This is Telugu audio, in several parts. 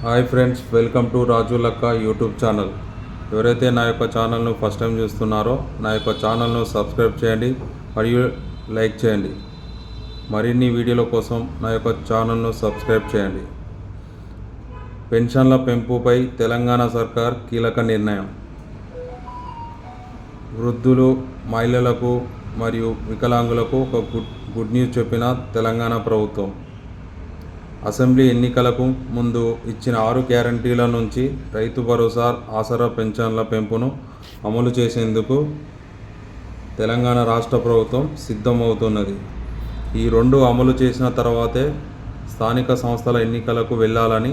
హాయ్ ఫ్రెండ్స్, వెల్కమ్ టు రాజు లక్క యూట్యూబ్ ఛానల్. ఎవరైతే నా యొక్క ఛానల్ను ఫస్ట్ టైం చూస్తున్నారో నా యొక్క ఛానల్ను సబ్స్క్రైబ్ చేయండి మరియు లైక్ చేయండి. మరిన్ని వీడియోల కోసం నా యొక్క ఛానల్ను సబ్స్క్రైబ్ చేయండి. పెన్షన్ల పెంపుపై తెలంగాణ సర్కార్ కీలక నిర్ణయం. వృద్ధులు, మహిళలకు మరియు వికలాంగులకు ఒక గుడ్ న్యూస్ చెప్పిన తెలంగాణ ప్రభుత్వం. అసెంబ్లీ ఎన్నికలకు ముందు ఇచ్చిన 6 గ్యారంటీల నుంచి రైతు భరోసా, ఆసరా పెన్షన్ల పెంపును అమలు చేసేందుకు తెలంగాణ రాష్ట్ర ప్రభుత్వం సిద్ధమవుతున్నది. ఈ 2 అమలు చేసిన తర్వాతే స్థానిక సంస్థల ఎన్నికలకు వెళ్ళాలని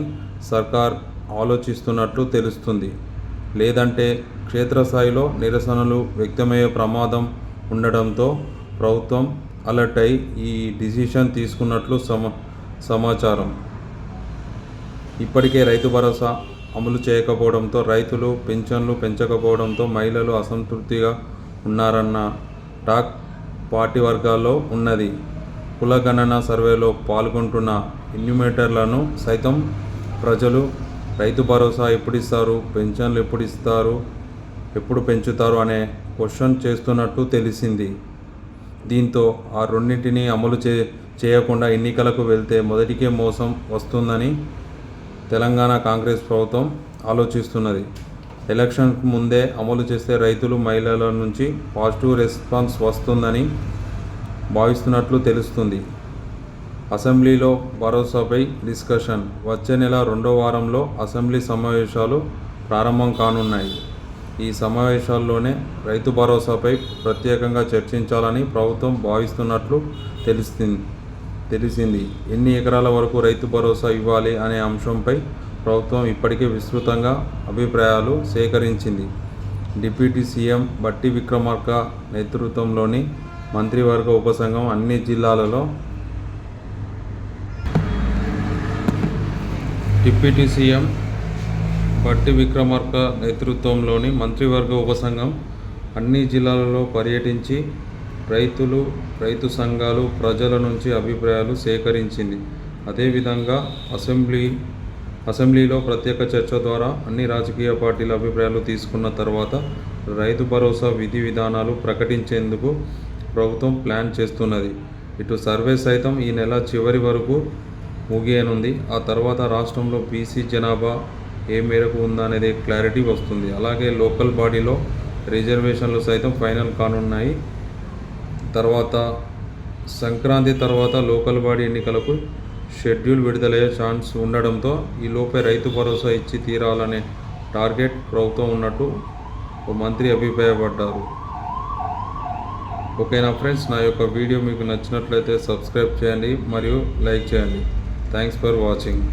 సర్కార్ ఆలోచిస్తున్నట్లు తెలుస్తుంది. లేదంటే క్షేత్రస్థాయిలో నిరసనలు వ్యక్తమయ్యే ప్రమాదం ఉండడంతో ప్రభుత్వం అలర్ట్ అయి ఈ డిసిషన్ తీసుకున్నట్లు సమాచారం. ఇప్పటికే రైతు భరోసా అమలు చేయకపోవడంతో, రైతులు పెన్షన్లు పెంచకపోవడంతో మహిళలు అసంతృప్తిగా ఉన్నారన్న టాక్ పార్టీ వర్గాల్లో ఉన్నది. కులగణన సర్వేలో పాల్గొంటున్న ఎన్యూమరేటర్లను సైతం ప్రజలు రైతు భరోసా ఎప్పుడు ఇస్తారు, పెన్షన్లు ఎప్పుడు ఇస్తారు, ఎప్పుడు పెంచుతారు అనే క్వశ్చన్ చేస్తున్నట్టు తెలిసింది. దీంతో ఆ రెండింటినీ అమలు చేయకుండా ఎన్నికలకు వెళ్తే మొదటికే మోసం వస్తుందని తెలంగాణ కాంగ్రెస్ ప్రభుత్వం ఆలోచిస్తున్నది. ఎలక్షన్కు ముందే అమలు చేస్తే రైతులు, మహిళల నుంచి పాజిటివ్ రెస్పాన్స్ వస్తుందని భావిస్తున్నట్లు తెలుస్తుంది. అసెంబ్లీలో భరోసాపై డిస్కషన్. వచ్చే నెల 2వ వారంలో అసెంబ్లీ సమావేశాలు ప్రారంభం కానున్నాయి. ఈ సమావేశాల్లోనే రైతు భరోసాపై ప్రత్యేకంగా చర్చించాలని ప్రభుత్వం భావిస్తున్నట్లు తెలిసింది. ఎన్ని ఎకరాల వరకు రైతు భరోసా ఇవ్వాలి అనే అంశంపై ప్రభుత్వం ఇప్పటికే విస్తృతంగా అభిప్రాయాలు సేకరించింది. డిప్యూటీ సీఎం బట్టి విక్రమార్క నేతృత్వంలోని మంత్రివర్గ ఉపసంఘం అన్ని జిల్లాలలో డిప్యూటీ సీఎం బట్టి విక్రమార్క నేతృత్వంలోని మంత్రివర్గ ఉపసంఘం అన్ని జిల్లాలలో పర్యటించి రైతులు, రైతు సంఘాలు, ప్రజల నుంచి అభిప్రాయాలు సేకరించింది. అదేవిధంగా అసెంబ్లీలో ప్రత్యేక చర్చ ద్వారా అన్ని రాజకీయ పార్టీల అభిప్రాయాలు తీసుకున్న తర్వాత రైతు భరోసా విధి విధానాలు ప్రకటించేందుకు ప్రభుత్వం ప్లాన్ చేస్తున్నది. ఇటు సర్వే సైతం ఈ నెల చివరి వరకు ముగియనుంది. ఆ తర్వాత రాష్ట్రంలో బీసీ జనాభా ఏ మేరకు ఉందనేది క్లారిటీ వస్తుంది. అలాగే లోకల్ బాడీలో రిజర్వేషన్లు సైతం ఫైనల్ కానున్నాయి. తర్వాత సంక్రాంతి తర్వాత లోకల్ బాడీ ఎన్నికలకు షెడ్యూల్ విడుదలయ్యే ఛాన్స్ ఉండడంతో ఈలోపే రైతు భరోసా ఇచ్చి తీరాలనే టార్గెట్ ప్రభుత్వం ఉన్నట్టు ఓ మంత్రి అభిప్రాయపడ్డారు. ఓకేనా ఫ్రెండ్స్, నా యొక్క వీడియో మీకు నచ్చినట్లయితే సబ్స్క్రైబ్ చేయండి మరియు లైక్ చేయండి. Thanks for watching.